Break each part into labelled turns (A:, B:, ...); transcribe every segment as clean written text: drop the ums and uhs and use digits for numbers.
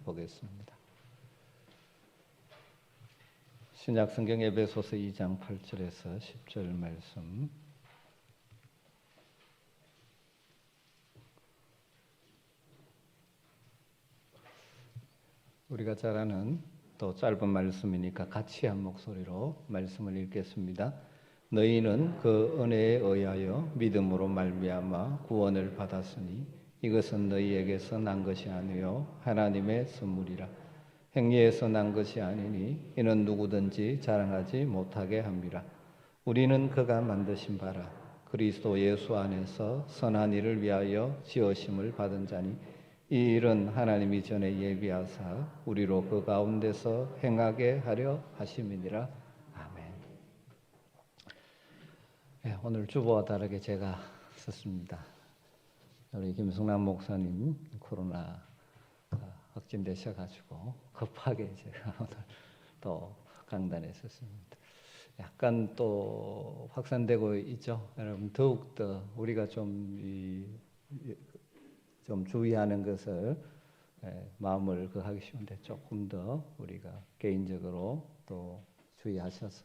A: 보겠습니다. 신약 성경 에베소서 2장 8절에서 10절 말씀. 우리가 잘 아는 또 짧은 말씀이니까 같이 한 목소리로 말씀을 읽겠습니다. 너희는 그 은혜에 의하여 믿음으로 말미암아 구원을 받았으니 이것은 너희에게서 난 것이 아니요 하나님의 선물이라. 행위에서 난 것이 아니니 이는 누구든지 자랑하지 못하게 함이라. 우리는 그가 만드신 바라 그리스도 예수 안에서 선한 일을 위하여 지으심을 받은 자니 이 일은 하나님이 전에 예비하사 우리로 그 가운데서 행하게 하려 하심이니라. 아멘. 네, 오늘 주보와 다르게 제가 썼습니다. 우리 김승남 목사님 코로나 확진되셔가지고 급하게 제가 오늘 또 강단에 섰습니다. 약간 또 확산되고 있죠. 여러분 더욱더 우리가 좀 주의하는 것을 마음을 하기 쉬운데 조금 더 우리가 개인적으로 또 주의하셔서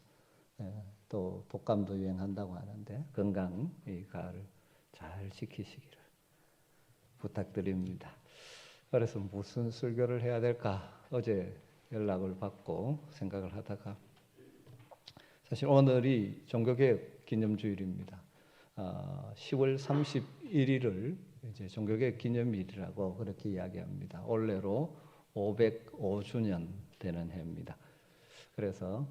A: 또 독감도 유행한다고 하는데 건강 이 가를 잘 지키시기를 부탁드립니다. 그래서 무슨 설교를 해야 될까 어제 연락을 받고 생각을 하다가 사실 오늘이 종교개혁 기념주일입니다. 10월 31일을 이제 종교개혁 기념일이라고 그렇게 이야기합니다. 올해로 505주년 되는 해입니다. 그래서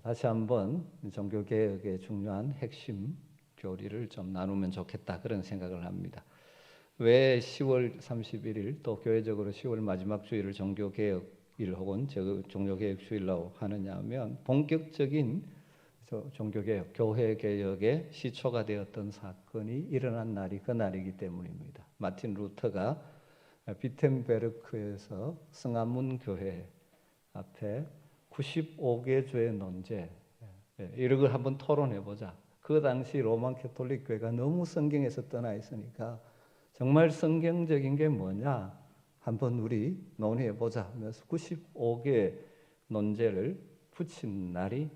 A: 다시 한번 종교개혁의 중요한 핵심 교리를 좀 나누면 좋겠다 그런 생각을 합니다. 왜 10월 31일 또 교회적으로 10월 마지막 주일을 종교개혁일 혹은 종교개혁 주일로 하느냐 하면 본격적인 종교개혁, 교회개혁의 시초가 되었던 사건이 일어난 날이 그 날이기 때문입니다. 마틴 루터가 비텐베르크에서 성안문 교회 앞에 95개 주의 논제 이런 걸 한번 토론해보자. 그 당시 로만 캐톨릭 교회가 너무 성경에서 떠나 있으니까 정말 성경적인 게 뭐냐 한번 우리 논의해보자 하면서 95개 논제를 붙인 날이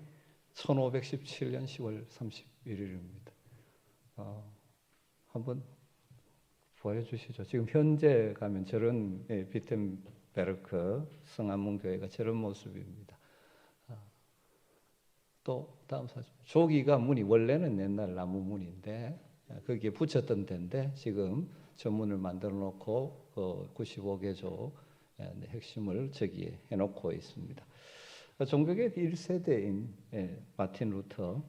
A: 1517년 10월 31일입니다. 한번 보여주시죠. 지금 현재 가면 저런 비텐베르크 성안문 교회가 저런 모습입니다. 또 다음 사진. 조기가 문이 원래는 옛날 나무 문인데 거기에 붙였던 데인데 지금 전문을 만들어 놓고 95개조 핵심을 저기에 해놓고 있습니다. 종교개혁 1세대인 마틴 루터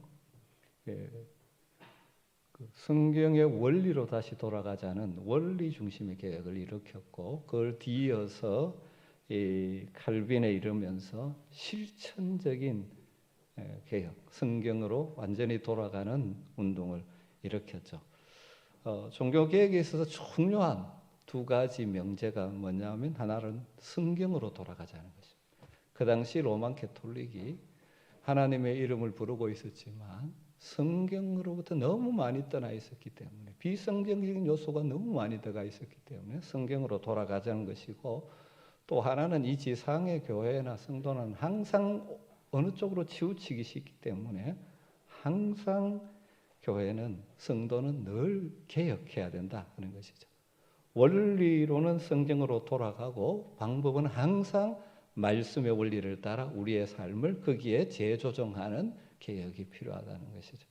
A: 성경의 원리로 다시 돌아가자는 원리 중심의 개혁을 일으켰고 그걸 뒤이어서 칼빈에 이르면서 실천적인 개혁, 성경으로 완전히 돌아가는 운동을 일으켰죠. 종교개혁에 있어서 중요한 두 가지 명제가 뭐냐면 하나는 성경으로 돌아가자는 것입니다. 그 당시 로만 캐톨릭이 하나님의 이름을 부르고 있었지만 성경으로부터 너무 많이 떠나 있었기 때문에 비성경적인 요소가 너무 많이 들어가 있었기 때문에 성경으로 돌아가자는 것이고 또 하나는 이 지상의 교회나 성도는 항상 어느 쪽으로 치우치기 쉽기 때문에 항상 교회는 성도는 늘 개혁해야 된다 하는 것이죠. 원리로는 성경으로 돌아가고 방법은 항상 말씀의 원리를 따라 우리의 삶을 거기에 재조정하는 개혁이 필요하다는 것이죠.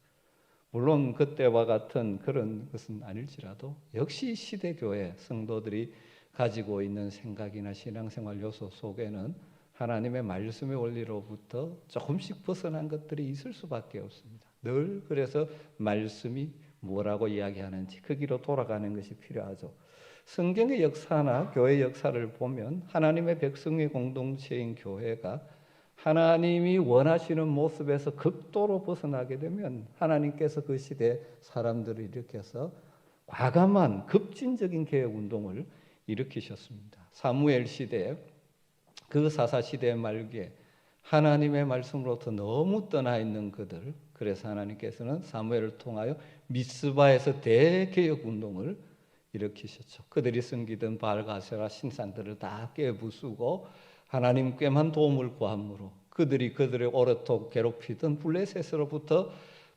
A: 물론 그때와 같은 그런 것은 아닐지라도 역시 시대교회 성도들이 가지고 있는 생각이나 신앙생활 요소 속에는 하나님의 말씀의 원리로부터 조금씩 벗어난 것들이 있을 수밖에 없습니다. 늘 그래서 말씀이 뭐라고 이야기하는지 거기로 돌아가는 것이 필요하죠. 성경의 역사나 교회 역사를 보면 하나님의 백성의 공동체인 교회가 하나님이 원하시는 모습에서 극도로 벗어나게 되면 하나님께서 그 시대에 사람들을 일으켜서 과감한 급진적인 개혁 운동을 일으키셨습니다. 사무엘 시대 그 사사시대 말기에 하나님의 말씀으로부터 너무 떠나 있는 그들, 그래서 하나님께서는 사무엘을 통하여 미스바에서 대개혁 운동을 일으키셨죠. 그들이 섬기던 바알과 아세라 신상들을 다 깨부수고 하나님께만 도움을 구함으로 그들이 그들의 오랫도록 괴롭히던 블레셋으로부터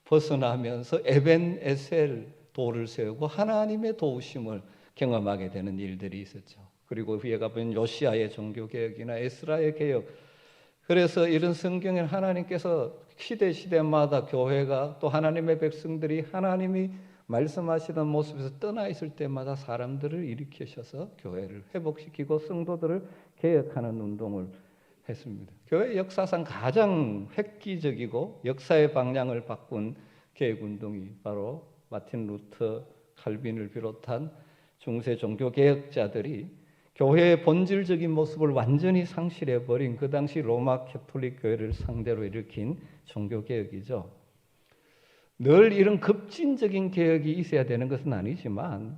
A: 벗어나면서 에벤에셀 돌을 세우고 하나님의 도우심을 경험하게 되는 일들이 있었죠. 그리고 위에 가보면 요시아의 종교개혁이나 에스라의 개혁, 그래서 이런 성경에 하나님께서 시대마다 교회가 또 하나님의 백성들이 하나님이 말씀하시던 모습에서 떠나 있을 때마다 사람들을 일으키셔서 교회를 회복시키고 성도들을 개혁하는 운동을 했습니다. 교회 역사상 가장 획기적이고 역사의 방향을 바꾼 개혁 운동이 바로 마틴 루터, 칼빈을 비롯한 중세 종교 개혁자들이 교회의 본질적인 모습을 완전히 상실해버린 그 당시 로마 캐톨릭 교회를 상대로 일으킨 종교개혁이죠. 늘 이런 급진적인 개혁이 있어야 되는 것은 아니지만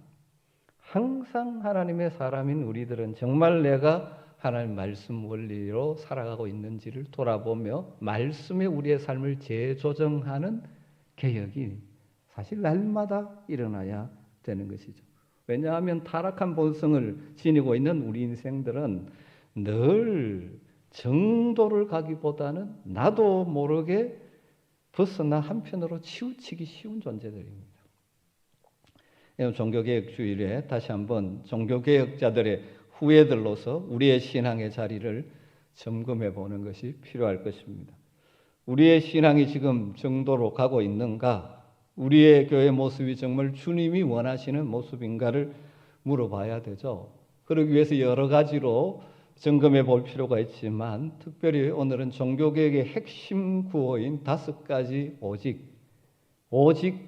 A: 항상 하나님의 사람인 우리들은 정말 내가 하나님 말씀 원리로 살아가고 있는지를 돌아보며 말씀에 우리의 삶을 재조정하는 개혁이 사실 날마다 일어나야 되는 것이죠. 왜냐하면 타락한 본성을 지니고 있는 우리 인생들은 늘 정도를 가기보다는 나도 모르게 벗어나 한편으로 치우치기 쉬운 존재들입니다. 종교개혁 주일에 다시 한번 종교개혁자들의 후예들로서 우리의 신앙의 자리를 점검해 보는 것이 필요할 것입니다. 우리의 신앙이 지금 정도로 가고 있는가? 우리의 교회 모습이 정말 주님이 원하시는 모습인가를 물어봐야 되죠. 그러기 위해서 여러 가지로 점검해 볼 필요가 있지만 특별히 오늘은 종교개혁의 핵심 구호인 5가지 오직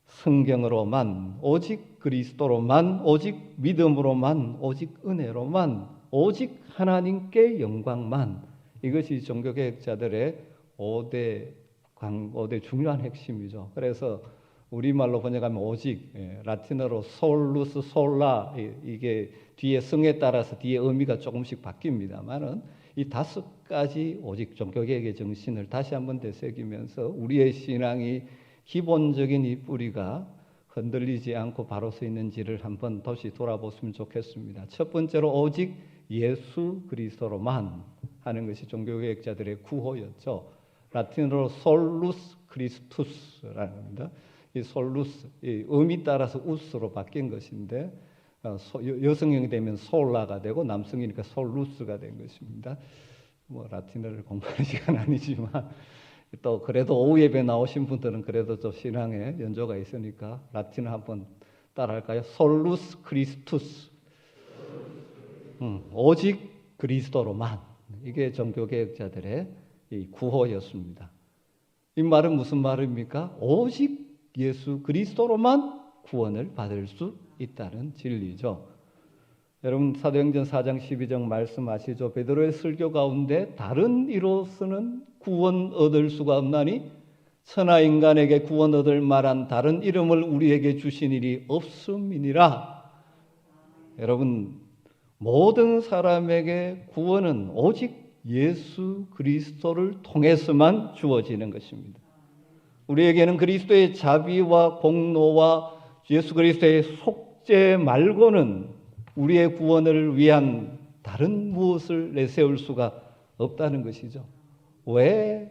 A: 성경으로만, 오직 그리스도로만, 오직 믿음으로만, 오직 은혜로만, 오직 하나님께 영광만, 이것이 종교개혁자들의 5대 중요한 핵심이죠. 그래서 우리말로 번역하면 오직, 라틴어로 솔루스 솔라, 이게 뒤에 성에 따라서 뒤에 의미가 조금씩 바뀝니다만은 이 5가지 오직 종교개혁의 정신을 다시 한번 되새기면서 우리의 신앙이 기본적인 이 뿌리가 흔들리지 않고 바로 서 있는지를 한번 다시 돌아보시면 좋겠습니다. 첫 번째로 오직 예수 그리스도로만 하는 것이 종교개혁자들의 구호였죠. 라틴어로 솔루스 크리스투스라는 겁니다. 이 솔루스, 이 의미 따라서 우스로 바뀐 것인데 여성형이 되면 솔라가 되고 남성이니까 솔루스가 된 것입니다. 뭐 라틴어를 공부하는 시간 아니지만 또 그래도 오후 예배 나오신 분들은 그래도 좀 신앙에 연조가 있으니까 라틴어 한번 따라할까요? 솔루스 크리스투스, 오직 그리스도로만. 이게 종교개혁자들의 이 구호였습니다. 이 말은 무슨 말입니까? 오직 예수 그리스도로만 구원을 받을 수 있다는 진리죠. 여러분 사도행전 4장 12절 말씀 아시죠? 베드로의 설교 가운데 다른 이로서는 구원 얻을 수가 없나니 천하 인간에게 구원 얻을 만한 다른 이름을 우리에게 주신 일이 없음이니라. 여러분 모든 사람에게 구원은 오직 예수 그리스도를 통해서만 주어지는 것입니다. 우리에게는 그리스도의 자비와 공로와 예수 그리스도의 속죄 말고는 우리의 구원을 위한 다른 무엇을 내세울 수가 없다는 것이죠. 왜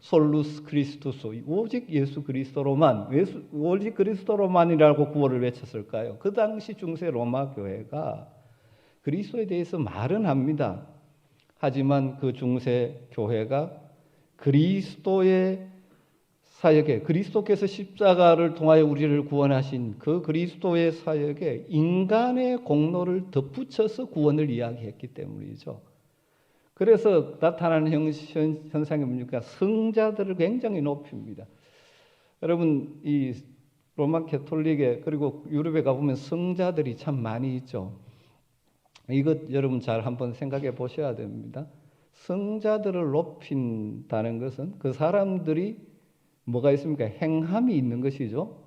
A: 솔루스 크리스투스, 오직 예수 그리스도로만, 오직 그리스도로만이라고 구호를 외쳤을까요? 그 당시 중세 로마 교회가 그리스도에 대해서 말은 합니다. 하지만 그 중세 교회가 그리스도의 사역에, 그리스도께서 십자가를 통하여 우리를 구원하신 그 그리스도의 사역에 인간의 공로를 덧붙여서 구원을 이야기했기 때문이죠. 그래서 나타나는 현상이 뭡니까? 성자들을 굉장히 높입니다. 여러분 이 로마 캐톨릭에 그리고 유럽에 가보면 성자들이 참 많이 있죠. 이것 여러분 잘 한번 생각해 보셔야 됩니다. 성자들을 높인다는 것은 그 사람들이 뭐가 있습니까? 행함이 있는 것이죠.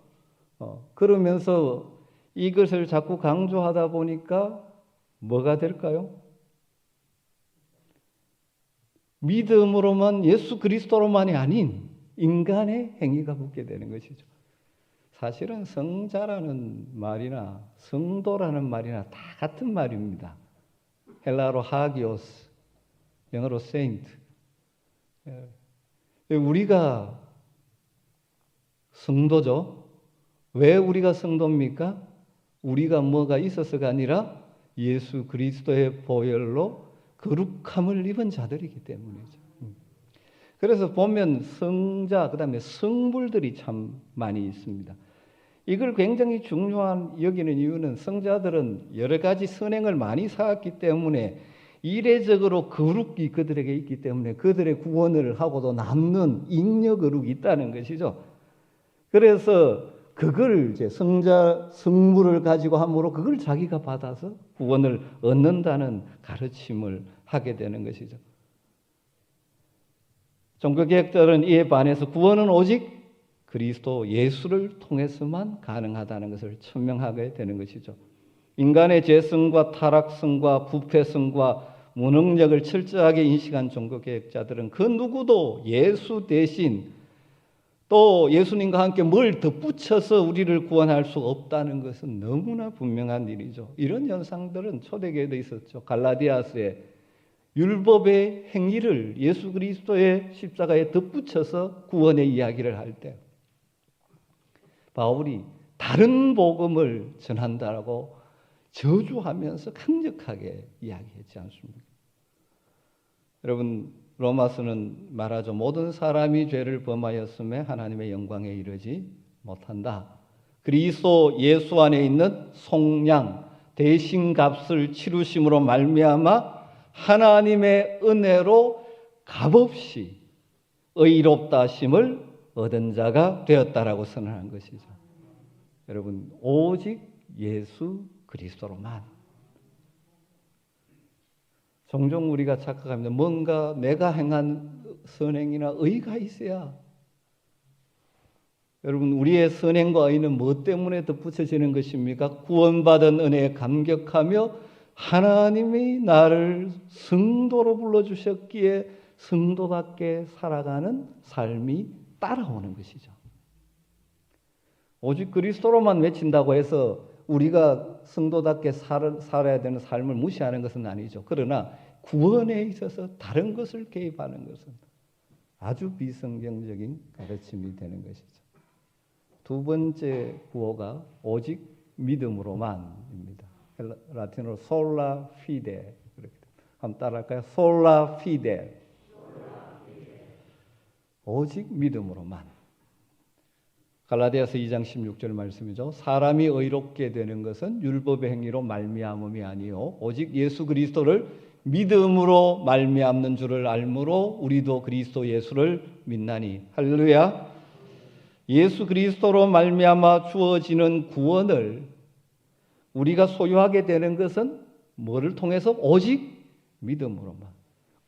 A: 그러면서 이것을 자꾸 강조하다 보니까 뭐가 될까요? 믿음으로만 예수 그리스도로만이 아닌 인간의 행위가 붙게 되는 것이죠. 사실은 성자라는 말이나 성도라는 말이나 다 같은 말입니다. 헬라어로 하기오스, 영어로 세인트. 우리가 성도죠. 왜 우리가 성도입니까? 우리가 뭐가 있어서가 아니라 예수 그리스도의 보혈로 거룩함을 입은 자들이기 때문이죠. 그래서 보면 성자, 그 다음에 성불들이 참 많이 있습니다. 이걸 굉장히 중요한 여기는 이유는 성자들은 여러 가지 선행을 많이 쌓았기 때문에 이례적으로 거룩이 그들에게 있기 때문에 그들의 구원을 하고도 남는 잉여 거룩이 있다는 것이죠. 그래서 그걸 이제 성자, 성물을 가지고 함으로 그걸 자기가 받아서 구원을 얻는다는 가르침을 하게 되는 것이죠. 종교개혁자들은 이에 반해서 구원은 오직 그리스도 예수를 통해서만 가능하다는 것을 천명하게 되는 것이죠. 인간의 죄성과 타락성과 부패성과 무능력을 철저하게 인식한 종교개혁자들은 그 누구도 예수 대신 또 예수님과 함께 뭘 덧붙여서 우리를 구원할 수 없다는 것은 너무나 분명한 일이죠. 이런 현상들은 초대교회도 있었죠. 갈라디아서에 율법의 행위를 예수 그리스도의 십자가에 덧붙여서 구원의 이야기를 할 때 바울이 다른 복음을 전한다라고 저주하면서 강력하게 이야기했지 않습니까? 여러분, 로마서는 말하죠. 모든 사람이 죄를 범하였음에 하나님의 영광에 이르지 못한다. 그리스도 예수 안에 있는 속량, 대신값을 치루심으로 말미암아 하나님의 은혜로 값없이 의롭다 하심을 얻은 자가 되었다라고 선언한 것이죠. 여러분, 오직 예수 그리스도로만. 종종 우리가 착각합니다. 뭔가 내가 행한 선행이나 의가 있어야. 여러분, 우리의 선행과 의는 무엇 때문에 덧붙여지는 것입니까? 구원받은 은혜에 감격하며 하나님이 나를 성도로 불러주셨기에 성도답게 살아가는 삶이 따라오는 것이죠. 오직 그리스도로만 외친다고 해서 우리가 성도답게 살아야 되는 삶을 무시하는 것은 아니죠. 그러나 구원에 있어서 다른 것을 개입하는 것은 아주 비성경적인 가르침이 되는 것이죠. 두 번째 구호가 오직 믿음으로만입니다. 라틴어로 솔라 피데. 한번 따라할까요? 솔라 피데. 오직 믿음으로만. 갈라디아서 2장 16절 말씀이죠. 사람이 의롭게 되는 것은 율법의 행위로 말미암음이 아니요 오직 예수 그리스도를 믿음으로 말미암는 줄을 알므로 우리도 그리스도 예수를 믿나니. 할렐루야. 예수 그리스도로 말미암아 주어지는 구원을 우리가 소유하게 되는 것은 뭐를 통해서? 오직 믿음으로만.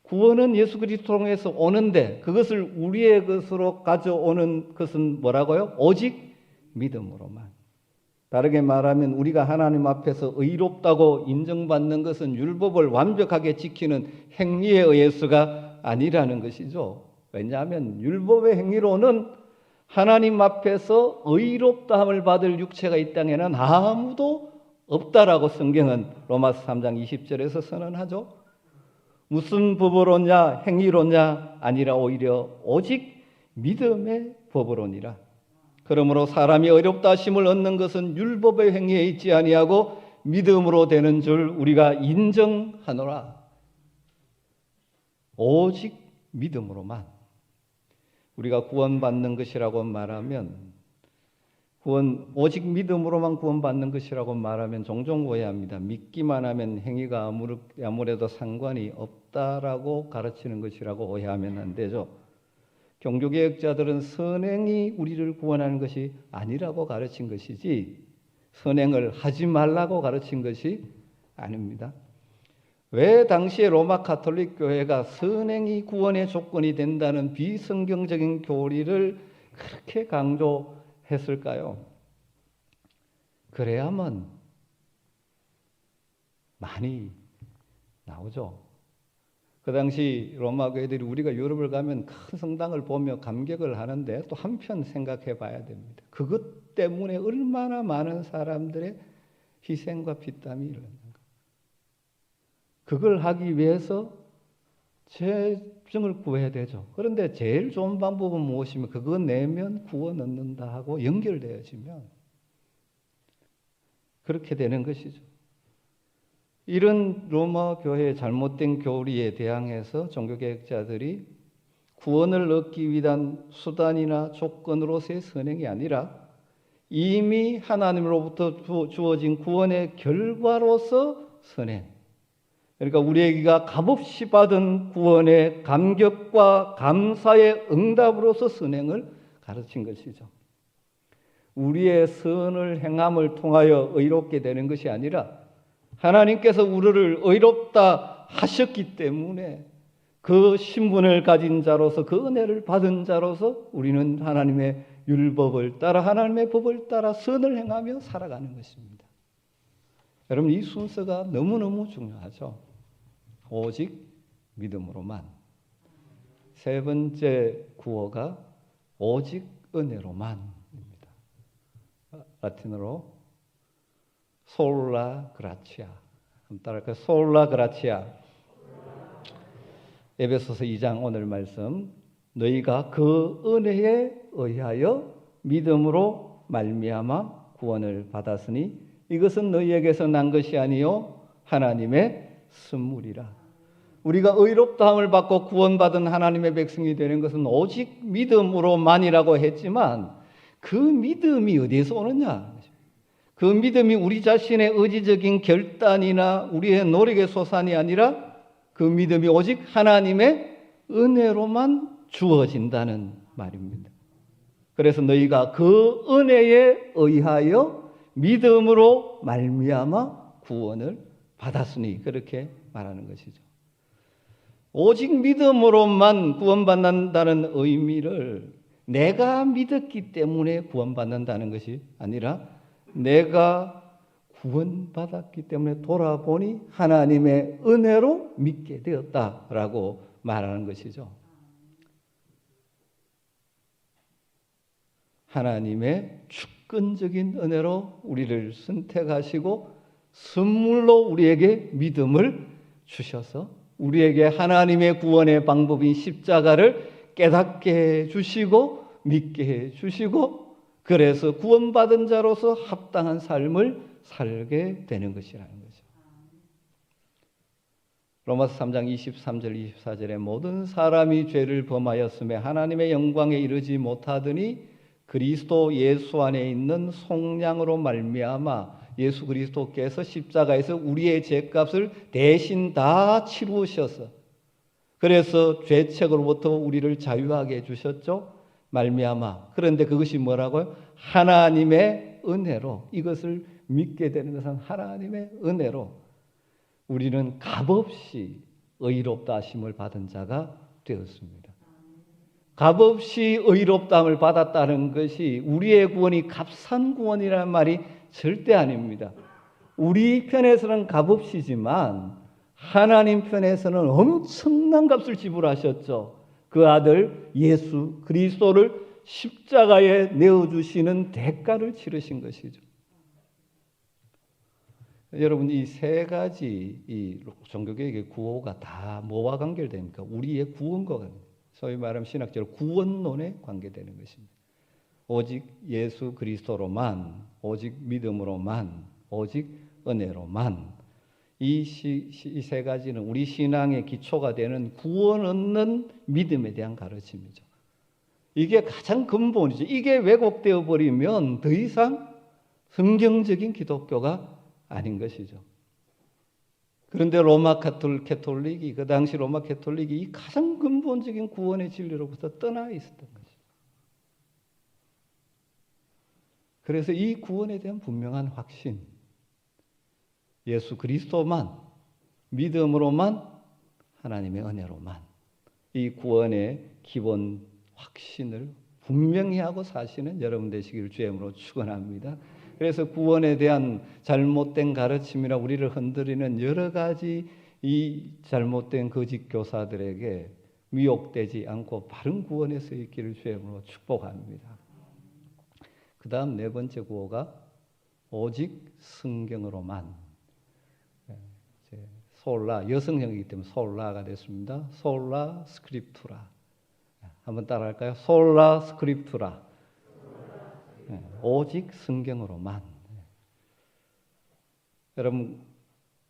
A: 구원은 예수 그리스도를 통해서 오는데 그것을 우리의 것으로 가져오는 것은 뭐라고요? 오직 믿음으로만. 다르게 말하면 우리가 하나님 앞에서 의롭다고 인정받는 것은 율법을 완벽하게 지키는 행위에 의해서가 아니라는 것이죠. 왜냐하면 율법의 행위로는 하나님 앞에서 의롭다함을 받을 육체가 이 땅에는 아무도 없다라고 성경은 로마서 3장 20절에서 선언하죠. 무슨 법으로냐 행위로냐 아니라 오히려 오직 믿음의 법으로니라. 그러므로 사람이 의롭다 하심을 얻는 것은 율법의 행위에 있지 아니하고 믿음으로 되는 줄 우리가 인정하노라. 오직 믿음으로만. 우리가 구원받는 것이라고 말하면 오직 믿음으로만 구원받는 것이라고 말하면 종종 오해합니다. 믿기만 하면 행위가 아무래도 상관이 없다라고 가르치는 것이라고 오해하면 안 되죠. 종교개혁자들은 선행이 우리를 구원하는 것이 아니라고 가르친 것이지 선행을 하지 말라고 가르친 것이 아닙니다. 왜 당시에 로마 가톨릭 교회가 선행이 구원의 조건이 된다는 비성경적인 교리를 그렇게 강조했을까요? 그래야만 많이 나오죠. 그 당시 로마 교회들이 우리가 유럽을 가면 큰 성당을 보며 감격을 하는데 또 한편 생각해 봐야 됩니다. 그것 때문에 얼마나 많은 사람들의 희생과 피땀이 일어났는가. 그걸 하기 위해서 죄증을 구해야 되죠. 그런데 제일 좋은 방법은 무엇이면 그거 내면 구원 얻는다 하고 연결되어지면 그렇게 되는 것이죠. 이런 로마 교회의 잘못된 교리에 대항해서 종교개혁자들이 구원을 얻기 위한 수단이나 조건으로서의 선행이 아니라 이미 하나님으로부터 주어진 구원의 결과로서 선행. 그러니까 우리가 값없이 받은 구원의 감격과 감사의 응답으로서 선행을 가르친 것이죠. 우리의 선을 행함을 통하여 의롭게 되는 것이 아니라 하나님께서 우리를 의롭다 하셨기 때문에 그 신분을 가진 자로서 그 은혜를 받은 자로서 우리는 하나님의 율법을 따라 하나님의 법을 따라 선을 행하며 살아가는 것입니다. 여러분 이 순서가 너무너무 중요하죠. 오직 믿음으로만. 세 번째 구호가 오직 은혜로만입니다. 라틴어로 솔라 그라치아. 한번 따라할까요? 솔라 그라치아. 에베소서 2장 오늘 말씀. 너희가 그 은혜에 의하여 믿음으로 말미암아 구원을 받았으니 이것은 너희에게서 난 것이 아니요 하나님의 선물이라. 우리가 의롭다함을 받고 구원받은 하나님의 백성이 되는 것은 오직 믿음으로만이라고 했지만 그 믿음이 어디에서 오느냐? 그 믿음이 우리 자신의 의지적인 결단이나 우리의 노력의 소산이 아니라 그 믿음이 오직 하나님의 은혜로만 주어진다는 말입니다. 그래서 너희가 그 은혜에 의하여 믿음으로 말미암아 구원을 받았으니 그렇게 말하는 것이죠. 오직 믿음으로만 구원받는다는 의미를 내가 믿었기 때문에 구원받는다는 것이 아니라 내가 구원받았기 때문에 돌아보니 하나님의 은혜로 믿게 되었다라고 말하는 것이죠. 하나님의 주권적인 은혜로 우리를 선택하시고 선물로 우리에게 믿음을 주셔서 우리에게 하나님의 구원의 방법인 십자가를 깨닫게 해주시고 믿게 해주시고 그래서 구원받은 자로서 합당한 삶을 살게 되는 것이라는 거죠. 로마서 3장 23절 24절에 모든 사람이 죄를 범하였음에 하나님의 영광에 이르지 못하더니 그리스도 예수 안에 있는 속량으로 말미암아 예수 그리스도께서 십자가에서 우리의 죄값을 대신 다 치루셔서 그래서 죄책으로부터 우리를 자유하게 해주셨죠. 말미암아. 그런데 그것이 뭐라고요? 하나님의 은혜로 이것을 믿게 되는 것은 하나님의 은혜로 우리는 값없이 의롭다 하심을 받은 자가 되었습니다. 값없이 의롭다함을 받았다는 것이 우리의 구원이 값싼 구원이라는 말이 절대 아닙니다. 우리 편에서는 값없이지만 하나님 편에서는 엄청난 값을 지불하셨죠. 그 아들 예수 그리스도를 십자가에 내어주시는 대가를 치르신 것이죠. 여러분 이 세 가지 이 종교개혁의 구호가 다 뭐와 관계됩니까? 우리의 구원과 관계. 소위 말하면 신학적으로 구원론에 관계되는 것입니다. 오직 예수 그리스도로만, 오직 믿음으로만, 오직 은혜로만. 이 세 가지는 우리 신앙의 기초가 되는 구원 얻는 믿음에 대한 가르침이죠. 이게 가장 근본이죠. 이게 왜곡되어 버리면 더 이상 성경적인 기독교가 아닌 것이죠. 그런데 로마 캐톨릭이 그 당시 로마 캐톨릭이 이 가장 근본적인 구원의 진리로부터 떠나 있었던 것이죠. 그래서 이 구원에 대한 분명한 확신, 예수 그리스도만, 믿음으로만, 하나님의 은혜로만 이 구원의 기본 확신을 분명히 하고 사시는 여러분 되시기를 주의 이름으로 축원합니다. 그래서 구원에 대한 잘못된 가르침이나 우리를 흔들리는 여러 가지 이 잘못된 거짓 교사들에게 미혹되지 않고 바른 구원에 서 있기를 주의 이름으로 축복합니다. 그 다음 네 번째 구호가 오직 성경으로만. 솔라, 여성형이기 때문에 솔라가 됐습니다. 솔라 스크립투라. 한번 따라할까요? 솔라 스크립투라. 오직 성경으로만. 여러분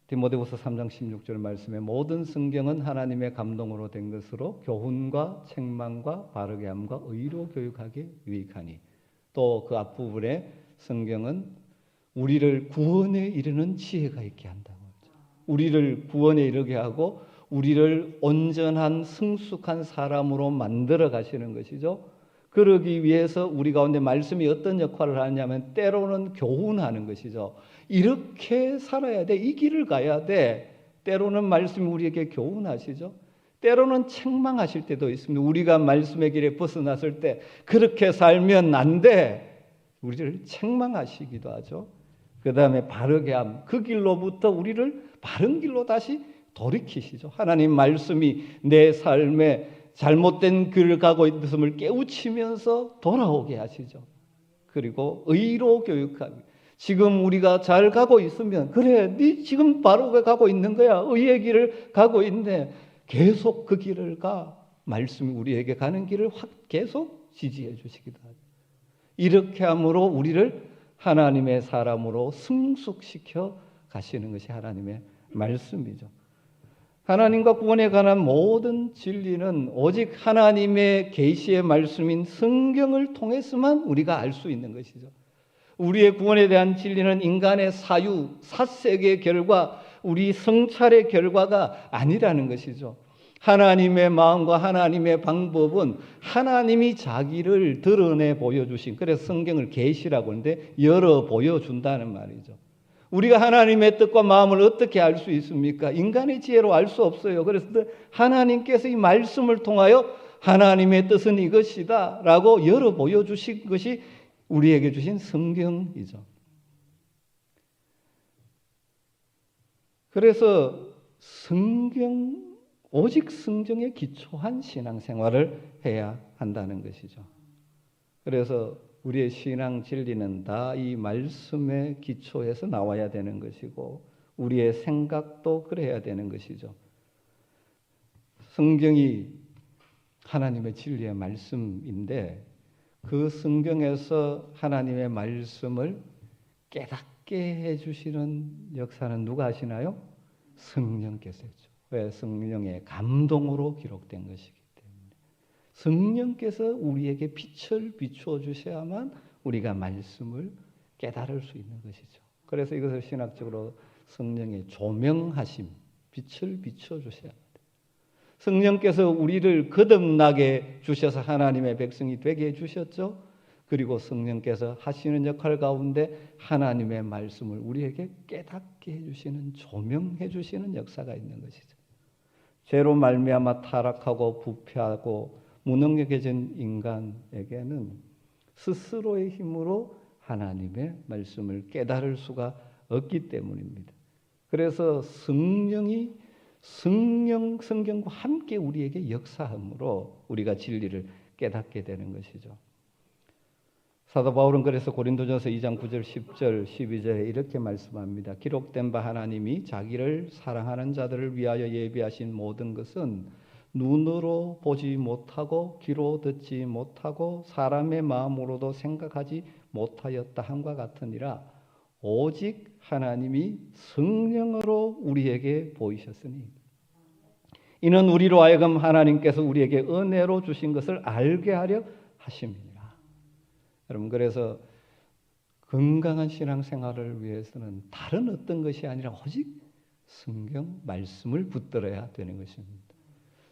A: 디모데후서 3장 16절 말씀에 모든 성경은 하나님의 감동으로 된 것으로 교훈과 책망과 바르게 함과 의로 교육하기 유익하니. 또 그 앞부분에 성경은 우리를 구원에 이르는 지혜가 있게 한다고 하죠. 우리를 구원에 이르게 하고 우리를 온전한 성숙한 사람으로 만들어 가시는 것이죠. 그러기 위해서 우리 가운데 말씀이 어떤 역할을 하냐면 때로는 교훈하는 것이죠. 이렇게 살아야 돼. 이 길을 가야 돼. 때로는 말씀이 우리에게 교훈하시죠. 때로는 책망하실 때도 있습니다. 우리가 말씀의 길에 벗어났을 때 그렇게 살면 안 돼. 우리를 책망하시기도 하죠. 그 다음에 바르게 함. 그 길로부터 우리를 바른 길로 다시 돌이키시죠. 하나님 말씀이 내 삶에 잘못된 길을 가고 있음을 깨우치면서 돌아오게 하시죠. 그리고 의로 교육하기. 지금 우리가 잘 가고 있으면 그래, 네 지금 바로 가고 있는 거야. 의의 길을 가고 있네. 계속 그 길을 가. 말씀이 우리에게 가는 길을 계속 지지해 주시기도 하죠. 이렇게 함으로 우리를 하나님의 사람으로 성숙시켜 가시는 것이 하나님의 말씀이죠. 하나님과 구원에 관한 모든 진리는 오직 하나님의 계시의 말씀인 성경을 통해서만 우리가 알 수 있는 것이죠. 우리의 구원에 대한 진리는 인간의 사유, 사색의 결과, 우리 성찰의 결과가 아니라는 것이죠. 하나님의 마음과 하나님의 방법은 하나님이 자기를 드러내 보여주신, 그래서 성경을 계시라고 하는데 열어 보여준다는 말이죠. 우리가 하나님의 뜻과 마음을 어떻게 알 수 있습니까? 인간의 지혜로 알 수 없어요. 그래서 하나님께서 이 말씀을 통하여 하나님의 뜻은 이것이다 라고 열어 보여주신 것이 우리에게 주신 성경이죠. 그래서 오직 성경에 기초한 신앙생활을 해야 한다는 것이죠. 그래서 우리의 신앙 진리는 다 이 말씀의 기초에서 나와야 되는 것이고 우리의 생각도 그래야 되는 것이죠. 성경이 하나님의 진리의 말씀인데 그 성경에서 하나님의 말씀을 깨닫게 해주시는 역사는 누가 하시나요? 성령께서 했죠. 왜? 성령의 감동으로 기록된 것이기 때문에. 성령께서 우리에게 빛을 비추어 주셔야만 우리가 말씀을 깨달을 수 있는 것이죠. 그래서 이것을 신학적으로 성령의 조명하심, 빛을 비추어 주셔야 합니다. 성령께서 우리를 거듭나게 주셔서 하나님의 백성이 되게 해주셨죠. 그리고 성령께서 하시는 역할 가운데 하나님의 말씀을 우리에게 깨닫게 해주시는, 조명해 주시는 역사가 있는 것이죠. 죄로 말미암아 타락하고 부패하고 무능력해진 인간에게는 스스로의 힘으로 하나님의 말씀을 깨달을 수가 없기 때문입니다. 그래서 성경과 함께 우리에게 역사함으로 우리가 진리를 깨닫게 되는 것이죠. 사도 바울은 그래서 고린도전서 2장 9절 10절 12절에 이렇게 말씀합니다. 기록된 바 하나님이 자기를 사랑하는 자들을 위하여 예비하신 모든 것은 눈으로 보지 못하고 귀로 듣지 못하고 사람의 마음으로도 생각하지 못하였다 함과 같으니라. 오직 하나님이 성령으로 우리에게 보이셨으니 이는 우리로 하여금 하나님께서 우리에게 은혜로 주신 것을 알게 하려 하심이니라. 여러분, 그래서 건강한 신앙생활을 위해서는 다른 어떤 것이 아니라 오직 성경 말씀을 붙들어야 되는 것입니다.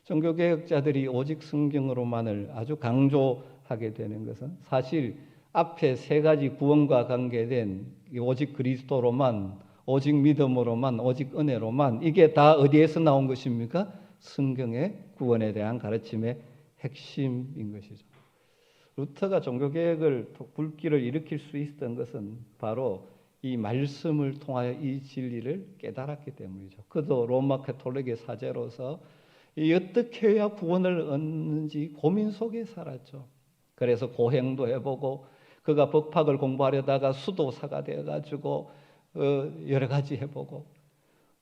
A: 종교개혁자들이 오직 성경으로만을 아주 강조하게 되는 것은 사실 앞에 세 가지 구원과 관계된 오직 그리스도로만, 오직 믿음으로만, 오직 은혜로만, 이게 다 어디에서 나온 것입니까? 성경의 구원에 대한 가르침의 핵심인 것이죠. 루터가 종교개혁을 불길을 일으킬 수 있었던 것은 바로 이 말씀을 통하여 이 진리를 깨달았기 때문이죠. 그도 로마 가톨릭의 사제로서 어떻게 해야 구원을 얻는지 고민 속에 살았죠. 그래서 고행도 해보고 그가 법학을 공부하려다가 수도사가 되어가지고 여러 가지 해보고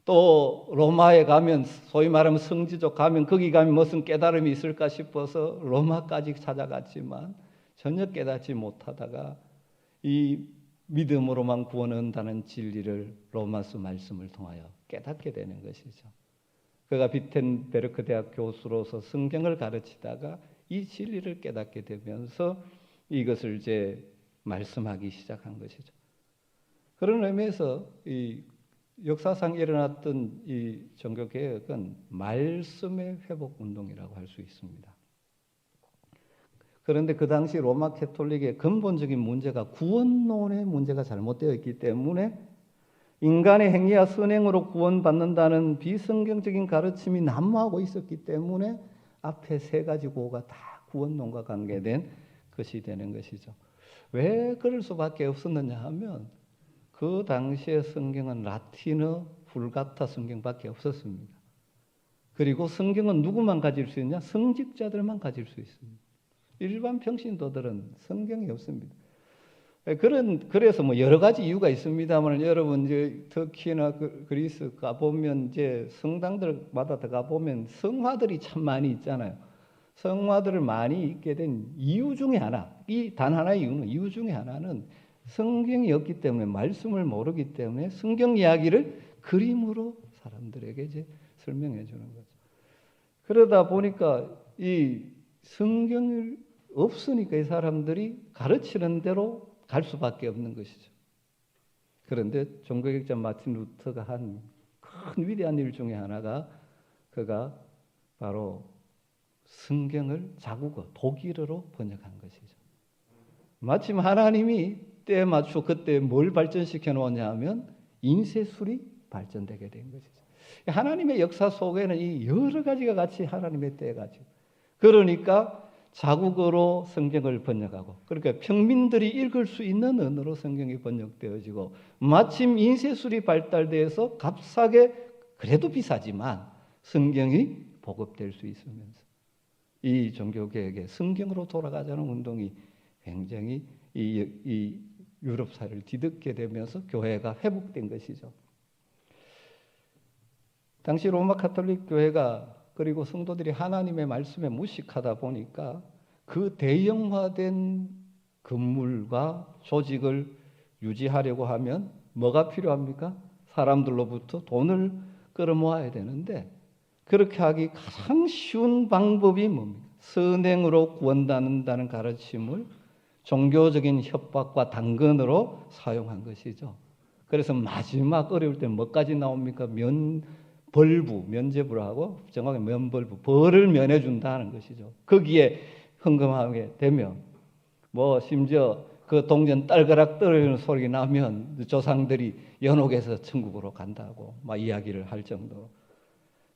A: 또 로마에 가면 소위 말하면 성지족 가면 거기 가면 무슨 깨달음이 있을까 싶어서 로마까지 찾아갔지만 전혀 깨닫지 못하다가 이 믿음으로만 구원을 얻는다는 진리를 로마서 말씀을 통하여 깨닫게 되는 것이죠. 그가 비텐베르크 대학 교수로서 성경을 가르치다가 이 진리를 깨닫게 되면서 이것을 이제 말씀하기 시작한 것이죠. 그런 의미에서 이 역사상 일어났던 이 종교개혁은 말씀의 회복 운동이라고 할 수 있습니다. 그런데 그 당시 로마 가톨릭의 근본적인 문제가 구원론의 문제가 잘못되어 있기 때문에 인간의 행위와 선행으로 구원받는다는 비성경적인 가르침이 난무하고 있었기 때문에 앞에 세 가지 구호가 다 구원론과 관계된 것이 되는 것이죠. 왜 그럴 수밖에 없었느냐 하면 그 당시의 성경은 라틴어 불가타 성경밖에 없었습니다. 그리고 성경은 누구만 가질 수 있냐? 성직자들만 가질 수 있습니다. 일반 평신도들은 성경이 없습니다. 그래서 뭐 여러 가지 이유가 있습니다만 여러분 이제 터키나 그리스 가보면 이제 성당들마다 가보면 성화들이 참 많이 있잖아요. 성화들을 많이 있게 된 이유 중에 하나, 이 단 하나의 이유 중에 하나는 성경이 없기 때문에 말씀을 모르기 때문에 성경 이야기를 그림으로 사람들에게 이제 설명해 주는 거죠. 그러다 보니까 이 성경을 없으니까 이 사람들이 가르치는 대로 갈 수밖에 없는 것이죠. 그런데 종교개혁자 마틴 루터가 한 큰 위대한 일 중에 하나가 그가 바로 성경을 자국어 독일어로 번역한 것이죠. 마침 하나님이 때에 맞춰 그때 뭘 발전시켜 놓았냐 하면 인쇄술이 발전되게 된 것이죠. 하나님의 역사 속에는 이 여러 가지가 같이 하나님의 때에 가지고 그러니까 자국어로 성경을 번역하고 그러니까 평민들이 읽을 수 있는 언어로 성경이 번역되어지고 마침 인쇄술이 발달돼서 값싸게 그래도 비싸지만 성경이 보급될 수 있으면서 이 종교개혁의 성경으로 돌아가자는 운동이 굉장히 이 유럽 사회를 뒤덮게 되면서 교회가 회복된 것이죠. 당시 로마 가톨릭 교회가 그리고 성도들이 하나님의 말씀에 무식하다 보니까 그 대형화된 건물과 조직을 유지하려고 하면 뭐가 필요합니까? 사람들로부터 돈을 끌어모아야 되는데 그렇게 하기 가장 쉬운 방법이 뭡니까? 선행으로 구원받는다는 가르침을 종교적인 협박과 당근으로 사용한 것이죠. 그래서 마지막 어려울 때 뭐까지 나옵니까? 면죄부를 하고 정확히 면벌부, 벌을 면해준다는 것이죠. 거기에 헌금하게 되면 뭐 심지어 그 동전 딸그락 떨어지는 소리 나면 조상들이 연옥에서 천국으로 간다고 막 이야기를 할 정도로.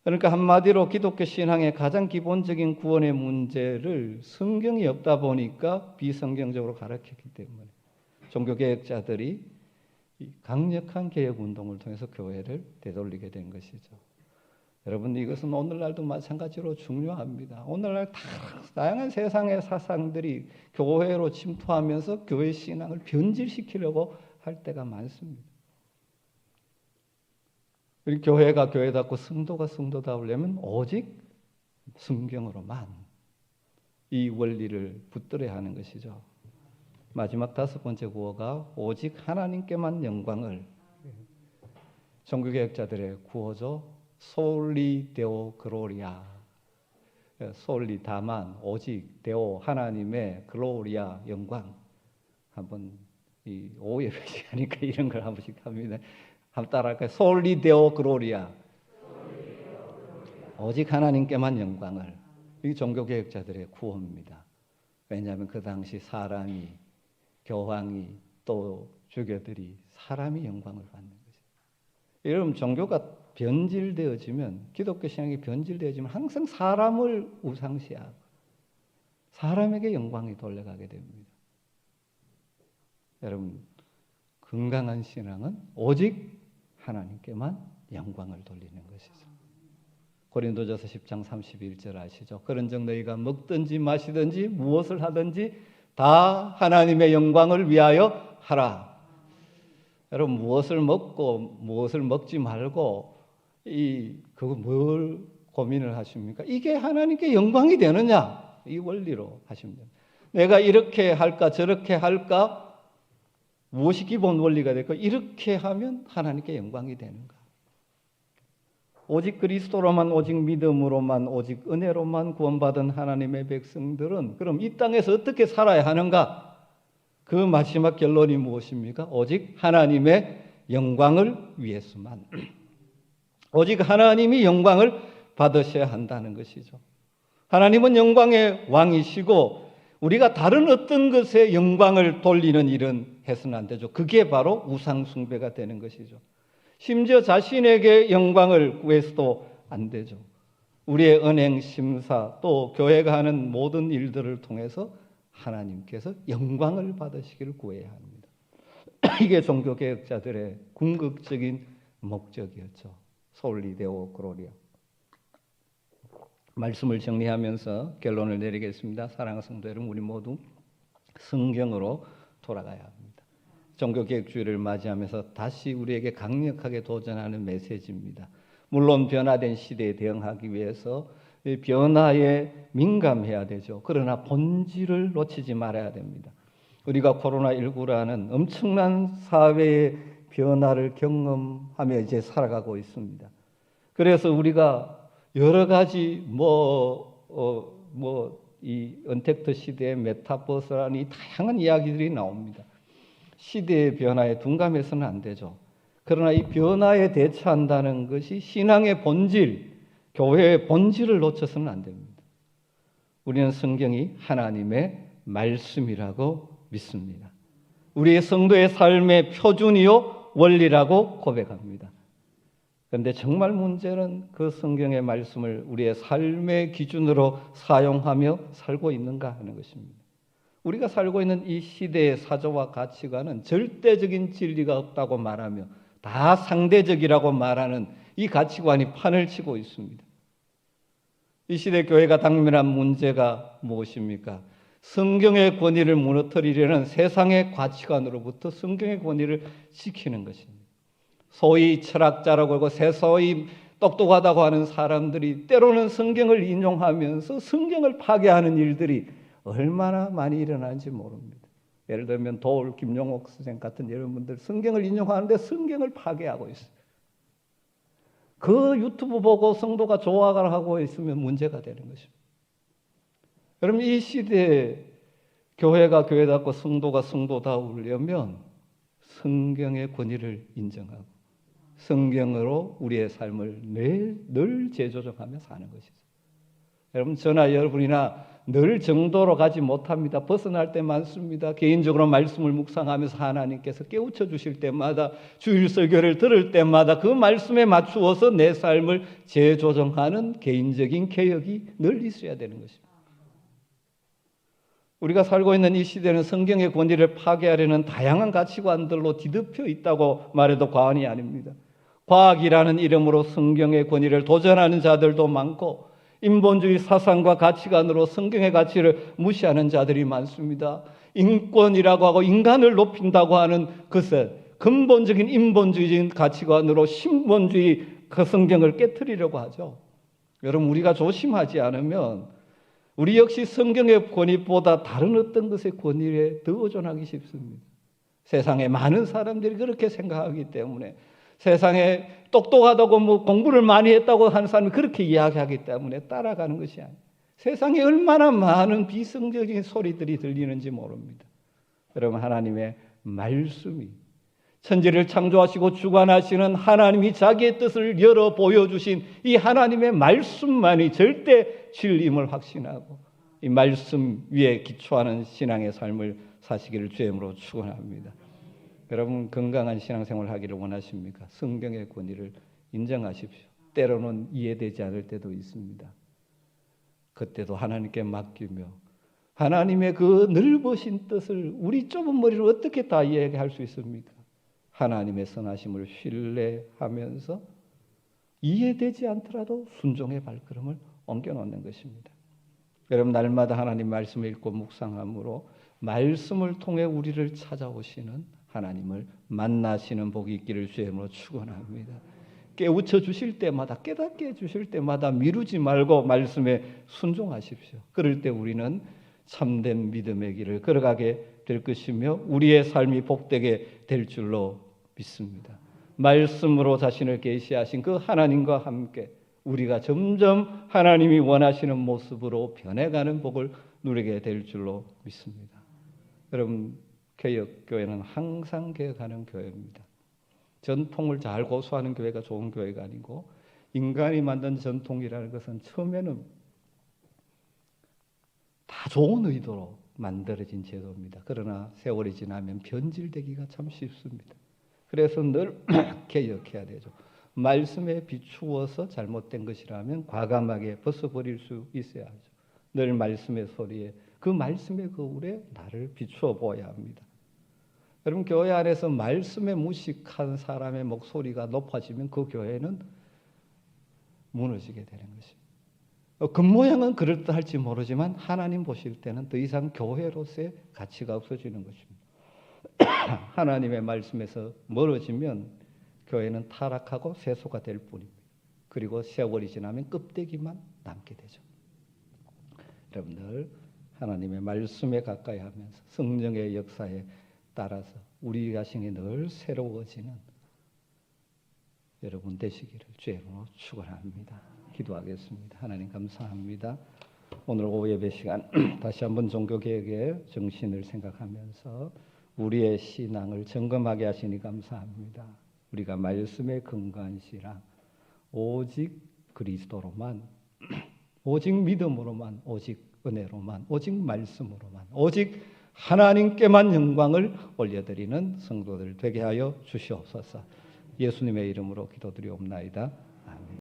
A: 그러니까 한마디로 기독교 신앙의 가장 기본적인 구원의 문제를 성경이 없다 보니까 비성경적으로 가르쳤기 때문에 종교개혁자들이 강력한 개혁운동을 통해서 교회를 되돌리게 된 것이죠. 여러분 이것은 오늘날도 마찬가지로 중요합니다. 오늘날 다양한 세상의 사상들이 교회로 침투하면서 교회 신앙을 변질시키려고 할 때가 많습니다. 교회가 교회답고 성도가 성도다우려면 오직 성경으로만 이 원리를 붙들어야 하는 것이죠. 마지막 다섯 번째 구호가 오직 하나님께만 영광을. 종교개혁자들의 구호죠. 솔리 데오 글로리아. 솔리 다만 오직 데오 하나님의 글로리아 영광. 한번 이 오후에 시간이니까 이런 걸 한 번씩 합니다. 한번 따라할까요? 솔리 데오 글로리아. 오직 하나님께만 영광을. 이 종교개혁자들의 구호입니다. 왜냐하면 그 당시 사람이 교황이 또 주교들이 사람이 영광을 받는 거죠. 여러분 종교가 변질되어지면 기독교 신앙이 변질되어지면 항상 사람을 우상시하고 사람에게 영광이 돌아가게 됩니다. 여러분 건강한 신앙은 오직 하나님께만 영광을 돌리는 것이죠. 고린도전서 10장 31절 아시죠? 그런즉 너희가 먹든지 마시든지 무엇을 하든지 다 하나님의 영광을 위하여 하라. 여러분, 무엇을 먹고 무엇을 먹지 말고 그거 뭘 고민을 하십니까? 이게 하나님께 영광이 되느냐? 이 원리로 하시면 됩니다. 내가 이렇게 할까 저렇게 할까? 무엇이 기본 원리가 될까? 이렇게 하면 하나님께 영광이 되는가? 오직 그리스도로만, 오직 믿음으로만, 오직 은혜로만 구원받은 하나님의 백성들은 그럼 이 땅에서 어떻게 살아야 하는가? 그 마지막 결론이 무엇입니까? 오직 하나님의 영광을 위해서만. 오직 하나님이 영광을 받으셔야 한다는 것이죠. 하나님은 영광의 왕이시고 우리가 다른 어떤 것에 영광을 돌리는 일은 해서는 안 되죠. 그게 바로 우상 숭배가 되는 것이죠. 심지어 자신에게 영광을 구해서도 안 되죠. 우리의 은행 심사 또 교회가 하는 모든 일들을 통해서 하나님께서 영광을 받으시기를 구해야 합니다. 이게 종교개혁자들의 궁극적인 목적이었죠. 솔리 데오 글로리아. 말씀을 정리하면서 결론을 내리겠습니다. 사랑하는 성도 여러분, 우리 모두 성경으로 돌아가야 합니다. 종교개혁주의를 맞이하면서 다시 우리에게 강력하게 도전하는 메시지입니다. 물론 변화된 시대에 대응하기 위해서 변화에 민감해야 되죠. 그러나 본질을 놓치지 말아야 됩니다. 우리가 코로나19라는 엄청난 사회의 변화를 경험하며 이제 살아가고 있습니다. 그래서 우리가 여러 가지 이 언택트 시대의 메타버스라는 이 다양한 이야기들이 나옵니다. 시대의 변화에 둔감해서는 안 되죠. 그러나 이 변화에 대처한다는 것이 신앙의 본질, 교회의 본질을 놓쳐서는 안 됩니다. 우리는 성경이 하나님의 말씀이라고 믿습니다. 우리의 성도의 삶의 표준이요 원리라고 고백합니다. 그런데 정말 문제는 그 성경의 말씀을 우리의 삶의 기준으로 사용하며 살고 있는가 하는 것입니다. 우리가 살고 있는 이 시대의 사조와 가치관은 절대적인 진리가 없다고 말하며 다 상대적이라고 말하는 이 가치관이 판을 치고 있습니다. 이 시대 교회가 당면한 문제가 무엇입니까? 성경의 권위를 무너뜨리려는 세상의 가치관으로부터 성경의 권위를 지키는 것입니다. 소위 철학자라고 하고 세소위 똑똑하다고 하는 사람들이 때로는 성경을 인용하면서 성경을 파괴하는 일들이 얼마나 많이 일어나는지 모릅니다. 예를 들면 도울 김용옥 선생 같은 여러분들 성경을 인용하는데 성경을 파괴하고 있어요. 그 유튜브 보고 성도가 좋아하고 있으면 문제가 되는 것입니다. 여러분, 이 시대에 교회가 교회답고 성도가 성도다우려면 성경의 권위를 인정하고 성경으로 우리의 삶을 늘 재조정하며 사는 것이죠. 여러분, 저나 여러분이나 늘 정도로 가지 못합니다. 벗어날 때 많습니다. 개인적으로 말씀을 묵상하면서 하나님께서 깨우쳐 주실 때마다, 주일 설교를 들을 때마다 그 말씀에 맞추어서 내 삶을 재조정하는 개인적인 개혁이 늘 있어야 되는 것입니다. 우리가 살고 있는 이 시대는 성경의 권위를 파괴하려는 다양한 가치관들로 뒤덮여 있다고 말해도 과언이 아닙니다. 과학이라는 이름으로 성경의 권위를 도전하는 자들도 많고 인본주의 사상과 가치관으로 성경의 가치를 무시하는 자들이 많습니다. 인권이라고 하고 인간을 높인다고 하는 것은 근본적인 인본주의적인 가치관으로 신본주의 그 성경을 깨트리려고 하죠. 여러분, 우리가 조심하지 않으면 우리 역시 성경의 권위보다 다른 어떤 것의 권위에 더 의존하기 쉽습니다. 세상에 많은 사람들이 그렇게 생각하기 때문에, 세상에 똑똑하다고 공부를 많이 했다고 하는 사람이 그렇게 이야기하기 때문에 따라가는 것이 아니에요. 세상에 얼마나 많은 비성적인 소리들이 들리는지 모릅니다. 여러분, 하나님의 말씀이, 천지를 창조하시고 주관하시는 하나님이 자기의 뜻을 열어 보여주신 이 하나님의 말씀만이 절대 진리임을 확신하고 이 말씀 위에 기초하는 신앙의 삶을 사시기를 주의 이름으로 축원합니다. 여러분, 건강한 신앙생활을 하기를 원하십니까? 성경의 권위를 인정하십시오. 때로는 이해되지 않을 때도 있습니다. 그때도 하나님께 맡기며 하나님의 그 넓으신 뜻을 우리 좁은 머리로 어떻게 다 이해할 수 있습니까? 하나님의 선하심을 신뢰하면서 이해되지 않더라도 순종의 발걸음을 옮겨놓는 것입니다. 여러분, 날마다 하나님 말씀을 읽고 묵상함으로 말씀을 통해 우리를 찾아오시는 하나님을 만나시는 복이 있기를 주의 이름으로 축원합니다. 깨우쳐 주실 때마다, 깨닫게 해주실 때마다 미루지 말고 말씀에 순종하십시오. 그럴 때 우리는 참된 믿음의 길을 걸어가게 될 것이며 우리의 삶이 복되게 될 줄로 믿습니다. 말씀으로 자신을 계시하신 그 하나님과 함께 우리가 점점 하나님이 원하시는 모습으로 변해가는 복을 누리게 될 줄로 믿습니다. 여러분, 개혁교회는 항상 개혁하는 교회입니다. 전통을 잘 고수하는 교회가 좋은 교회가 아니고 인간이 만든 전통이라는 것은 처음에는 다 좋은 의도로 만들어진 제도입니다. 그러나 세월이 지나면 변질되기가 참 쉽습니다. 그래서 늘 개혁해야 되죠. 말씀에 비추어서 잘못된 것이라면 과감하게 벗어버릴 수 있어야 하죠. 늘 말씀의 소리에, 그 말씀의 거울에 나를 비추어 보아야 합니다. 여러분, 교회 안에서 말씀에 무식한 사람의 목소리가 높아지면 그 교회는 무너지게 되는 것입니다. 겉모양은 그럴듯할지 모르지만 하나님 보실 때는 더 이상 교회로서의 가치가 없어지는 것입니다. 하나님의 말씀에서 멀어지면 교회는 타락하고 세소가 될 뿐입니다. 그리고 세월이 지나면 껍데기만 남게 되죠. 여러분들, 하나님의 말씀에 가까이 하면서 성령의 역사에 따라서 우리 자신이 늘 새로워지는 여러분 되시기를 주의 이름으로 축원합니다. 기도하겠습니다. 하나님 감사합니다. 오늘 오후 예배 시간 다시 한번 종교개혁의 정신을 생각하면서 우리의 신앙을 점검하게 하시니 감사합니다. 우리가 말씀의 근거한 신앙, 오직 그리스도로만, 오직 믿음으로만, 오직 은혜로만, 오직 말씀으로만, 오직 하나님께만 영광을 올려드리는 성도들 되게 하여 주시옵소서. 예수님의 이름으로 기도드리옵나이다.